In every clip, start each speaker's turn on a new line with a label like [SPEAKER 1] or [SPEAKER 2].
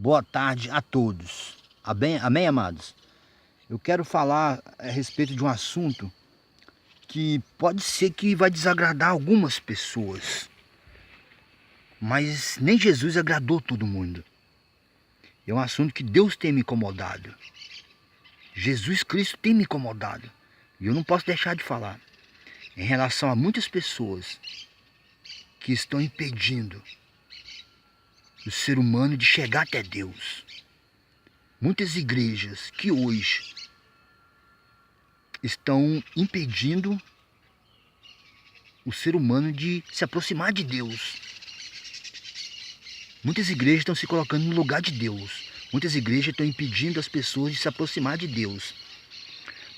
[SPEAKER 1] Boa tarde a todos. Amém, amados? Eu quero falar a respeito de um assunto que pode ser que vai desagradar algumas pessoas, mas nem Jesus agradou todo mundo. É um assunto que Deus tem me incomodado. Jesus Cristo tem me incomodado. E eu não posso deixar de falar. Em relação a muitas pessoas que estão impedindo o ser humano de chegar até Deus. Muitas igrejas que hoje estão impedindo o ser humano de se aproximar de Deus. Muitas igrejas estão se colocando no lugar de Deus. Muitas igrejas estão impedindo as pessoas de se aproximar de Deus.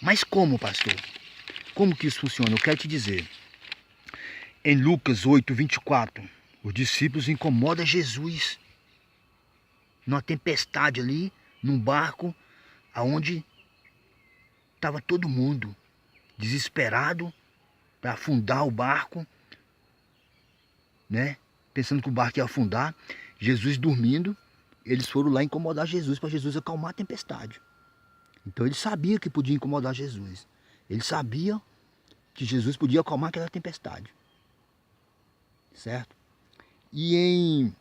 [SPEAKER 1] Mas como, pastor? Como que isso funciona? Eu quero te dizer. Em Lucas 8:24, os discípulos incomodam Jesus numa tempestade ali, num barco, aonde estava todo mundo desesperado para afundar o barco, né? Pensando que o barco ia afundar. Jesus dormindo, eles foram lá incomodar Jesus para Jesus acalmar a tempestade. Então eles sabiam que podia incomodar Jesus. Eles sabiam que Jesus podia acalmar aquela tempestade. Certo? E em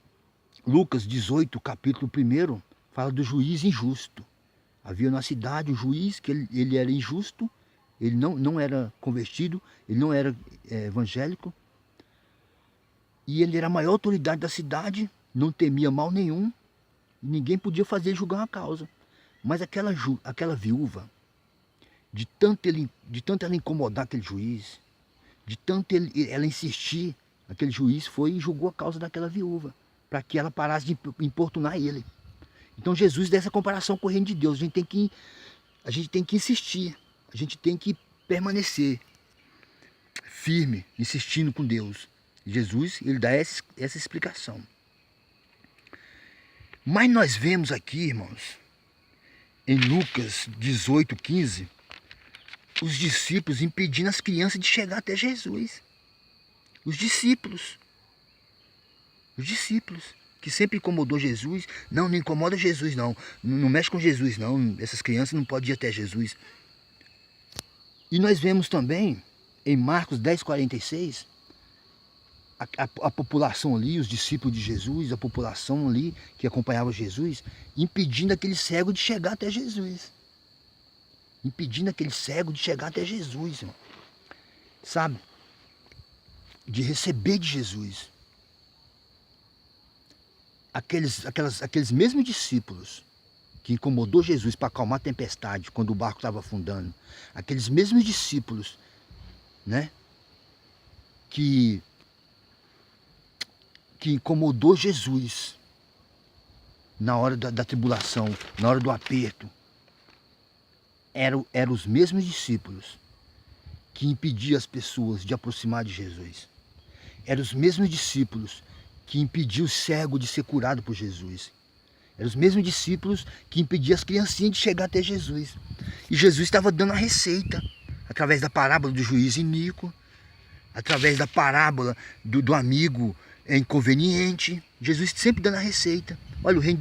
[SPEAKER 1] Lucas 18, capítulo 1, fala do juiz injusto. Havia na cidade um juiz que ele era injusto, ele não era convertido, ele não era evangélico. E ele era a maior autoridade da cidade, não temia mal nenhum, e ninguém podia fazer ele julgar uma causa. Mas aquela viúva, de tanto ela incomodar aquele juiz, de tanto ela insistir, aquele juiz foi e julgou a causa daquela viúva, para que ela parasse de importunar ele. Então Jesus dessa comparação com o reino de Deus, a gente tem que insistir, a gente tem que permanecer firme, insistindo com Deus. Jesus, ele dá essa explicação. Mas nós vemos aqui, irmãos, em Lucas 18:15, os discípulos impedindo as crianças de chegar até Jesus. Os discípulos, que sempre incomodou Jesus. Não incomoda Jesus, não mexe com Jesus, não. Essas crianças não podem ir até Jesus. E nós vemos também, em Marcos 10:46, a população ali, os discípulos de Jesus, a população ali que acompanhava Jesus, impedindo aquele cego de chegar até Jesus. Impedindo aquele cego de chegar até Jesus, irmão. Sabe? De receber de Jesus. Aqueles mesmos discípulos que incomodou Jesus para acalmar a tempestade quando o barco estava afundando, aqueles mesmos discípulos, né, que incomodou Jesus na hora da tribulação, na hora do aperto, eram os mesmos discípulos que impediam as pessoas de aproximar de Jesus. Eram os mesmos discípulos que impediu o cego de ser curado por Jesus. Eram os mesmos discípulos que impediam as criancinhas de chegar até Jesus. E Jesus estava dando a receita, através da parábola do juiz iníquo, através da parábola do amigo inconveniente. Jesus sempre dando a receita. Olha, o reino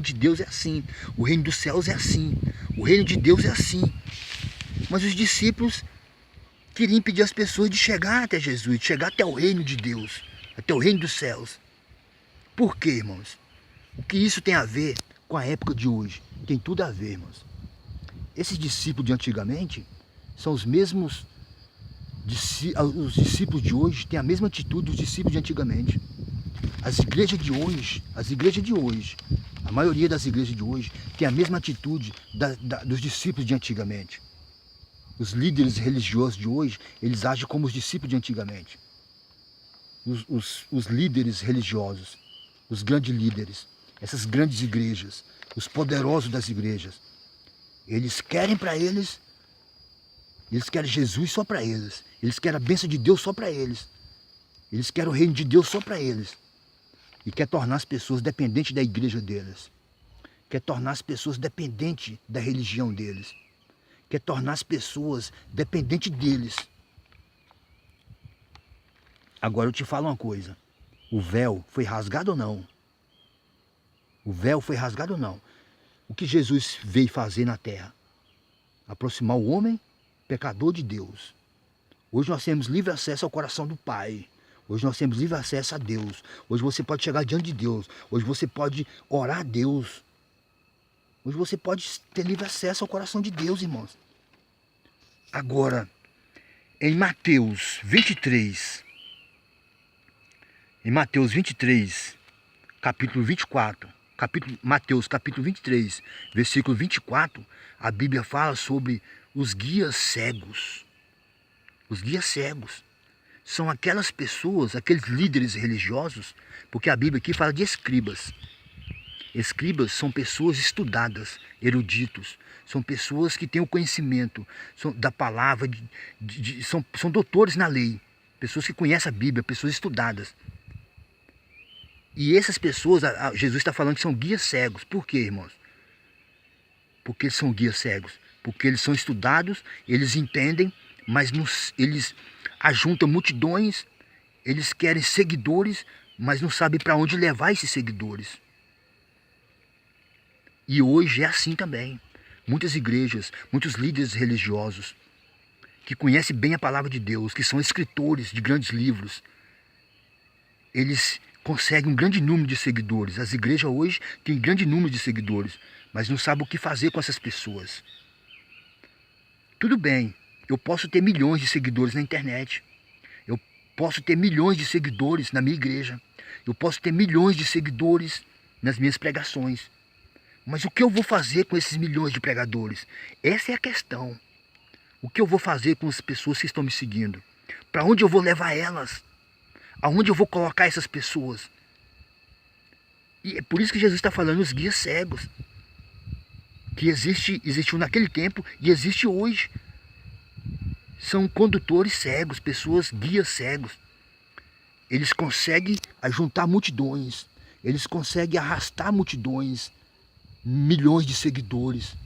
[SPEAKER 1] de Deus é assim. O reino dos céus é assim. O reino de Deus é assim. Mas os discípulos queriam impedir as pessoas de chegar até Jesus, de chegar até o reino de Deus, até o reino dos céus. Por quê, irmãos? O que isso tem a ver com a época de hoje? Tem tudo a ver, irmãos. Esses discípulos de antigamente são os mesmos. Os discípulos de hoje têm a mesma atitude dos discípulos de antigamente. As igrejas de hoje, a maioria das igrejas de hoje tem a mesma atitude dos discípulos de antigamente. Os líderes religiosos de hoje, eles agem como os discípulos de antigamente. Os líderes religiosos, os grandes líderes, essas grandes igrejas, os poderosos das igrejas, eles querem para eles, eles querem Jesus só para eles, eles querem a bênção de Deus só para eles, eles querem o reino de Deus só para eles, e quer tornar as pessoas dependentes da igreja deles, quer tornar as pessoas dependentes da religião deles, quer tornar as pessoas dependentes deles. Agora eu te falo uma coisa, o véu foi rasgado ou não? O véu foi rasgado ou não? O que Jesus veio fazer na terra? Aproximar o homem pecador de Deus. Hoje nós temos livre acesso ao coração do Pai. Hoje nós temos livre acesso a Deus. Hoje você pode chegar diante de Deus. Hoje você pode orar a Deus. Hoje você pode ter livre acesso ao coração de Deus, irmãos. Agora, em Mateus 23, capítulo 24, Mateus capítulo 23, versículo 24, a Bíblia fala sobre os guias cegos. Os guias cegos são aquelas pessoas, aqueles líderes religiosos, porque a Bíblia aqui fala de escribas. Escribas são pessoas estudadas, eruditos, são pessoas que têm o conhecimento da palavra, são doutores na lei, pessoas que conhecem a Bíblia, pessoas estudadas. E essas pessoas, Jesus está falando que são guias cegos. Por quê, irmãos? Porque eles são guias cegos. Porque eles são estudados, eles entendem, mas eles ajuntam multidões, eles querem seguidores, mas não sabem para onde levar esses seguidores. E hoje é assim também. Muitas igrejas, muitos líderes religiosos, que conhecem bem a palavra de Deus, que são escritores de grandes livros, eles conseguem um grande número de seguidores. As igrejas hoje têm um grande número de seguidores, mas não sabem o que fazer com essas pessoas. Tudo bem, eu posso ter milhões de seguidores na internet. Eu posso ter milhões de seguidores na minha igreja. Eu posso ter milhões de seguidores nas minhas pregações. Mas o que eu vou fazer com esses milhões de pregadores? Essa é a questão. O que eu vou fazer com as pessoas que estão me seguindo? Para onde eu vou levar elas? Aonde eu vou colocar essas pessoas? E é por isso que Jesus está falando os guias cegos. Que existiu naquele tempo e existe hoje. São condutores cegos, pessoas, guias cegos. Eles conseguem ajuntar multidões. Eles conseguem arrastar multidões. Milhões de seguidores.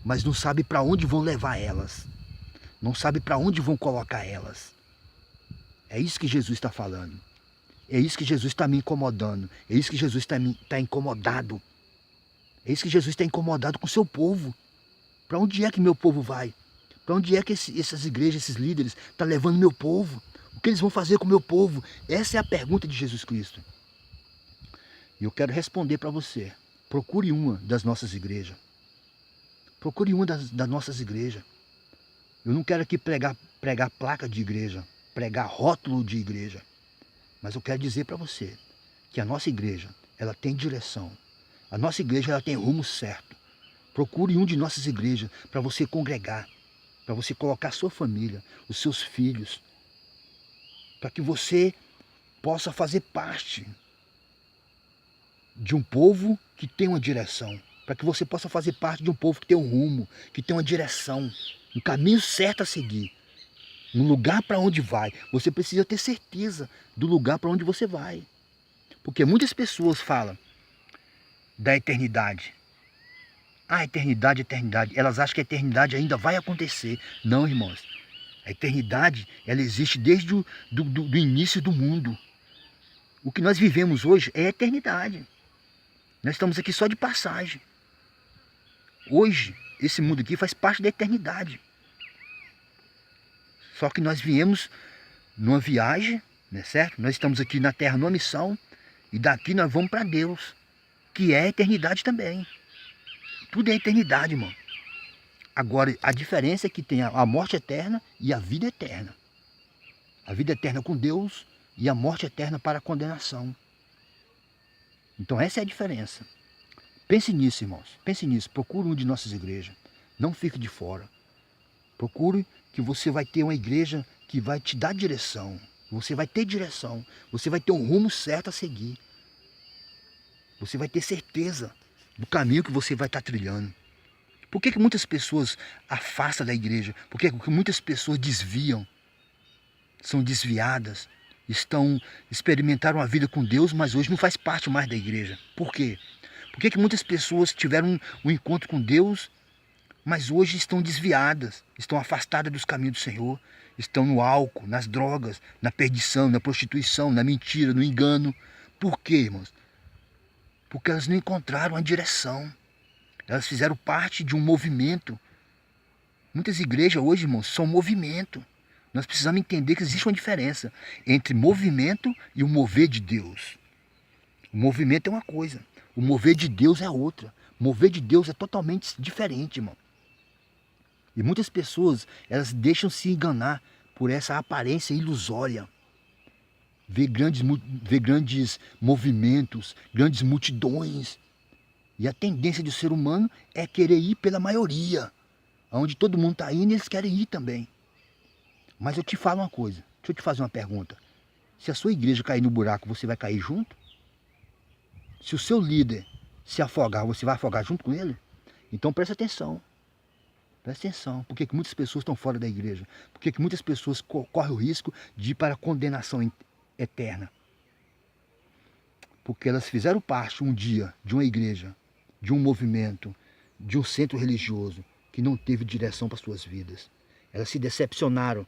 [SPEAKER 1] Mas não sabem para onde vão levar elas. Não sabem para onde vão colocar elas. É isso que Jesus está falando. É isso que Jesus está me incomodando. É isso que Jesus está incomodado. É isso que Jesus está incomodado com o seu povo. Para onde é que meu povo vai? Para onde é que essas igrejas, esses líderes, estão levando meu povo? O que eles vão fazer com o meu povo? Essa é a pergunta de Jesus Cristo. E eu quero responder para você. Procure uma das nossas igrejas. Procure uma das nossas igrejas. Eu não quero aqui pregar placa de igreja, pregar rótulo de igreja. Mas eu quero dizer para você que a nossa igreja, ela tem direção. A nossa igreja, ela tem rumo certo. Procure um de nossas igrejas para você congregar, para você colocar a sua família, os seus filhos, para que você possa fazer parte de um povo que tem uma direção, para que você possa fazer parte de um povo que tem um rumo, que tem uma direção, um caminho certo a seguir, um lugar para onde vai. Você precisa ter certeza do lugar para onde você vai, porque muitas pessoas falam da eternidade. Ah, eternidade, eternidade. Elas acham que a eternidade ainda vai acontecer. Não, irmãos. A eternidade, ela existe desde o do início do mundo. O que nós vivemos hoje é a eternidade. Nós estamos aqui só de passagem. Hoje, esse mundo aqui faz parte da eternidade. Só que nós viemos numa viagem, né, certo? Nós estamos aqui na Terra numa missão e daqui nós vamos para Deus, que é a eternidade também. Tudo é eternidade, irmão. Agora, a diferença é que tem a morte eterna e a vida eterna. A vida eterna com Deus e a morte eterna para a condenação. Então essa é a diferença. Pense nisso, irmãos. Pense nisso. Procure um de nossas igrejas. Não fique de fora. Procure que você vai ter uma igreja que vai te dar direção. Você vai ter direção. Você vai ter um rumo certo a seguir. Você vai ter certeza do caminho que você vai estar trilhando. Por que muitas pessoas afastam da igreja? Por que muitas pessoas desviam? São desviadas. Experimentaram a vida com Deus, mas hoje não faz parte mais da igreja. Por quê? Por que muitas pessoas tiveram um encontro com Deus, mas hoje estão desviadas, estão afastadas dos caminhos do Senhor, estão no álcool, nas drogas, na perdição, na prostituição, na mentira, no engano. Por quê, irmãos? Porque elas não encontraram a direção. Elas fizeram parte de um movimento. Muitas igrejas hoje, irmãos, são movimento. Nós precisamos entender que existe uma diferença entre movimento e o mover de Deus. O movimento é uma coisa, o mover de Deus é outra. O mover de Deus é totalmente diferente, irmão. E muitas pessoas, elas deixam se enganar por essa aparência ilusória. Ver grandes movimentos, grandes multidões. E a tendência do ser humano é querer ir pela maioria. Onde todo mundo está indo, eles querem ir também. Mas eu te falo uma coisa, deixa eu te fazer uma pergunta. Se a sua igreja cair no buraco, você vai cair junto? Se o seu líder se afogar, você vai afogar junto com ele? Então presta atenção. Presta atenção. Por que muitas pessoas estão fora da igreja? Por que muitas pessoas correm o risco de ir para a condenação eterna? Porque elas fizeram parte um dia de uma igreja, de um movimento, de um centro religioso que não teve direção para suas vidas. Elas se decepcionaram,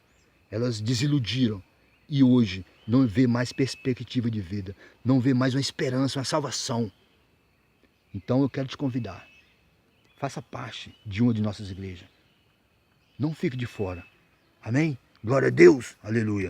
[SPEAKER 1] elas desiludiram e hoje não vê mais perspectiva de vida, não vê mais uma esperança, uma salvação. Então eu quero te convidar, faça parte de uma de nossas igrejas. Não fique de fora. Amém? Glória a Deus. Aleluia.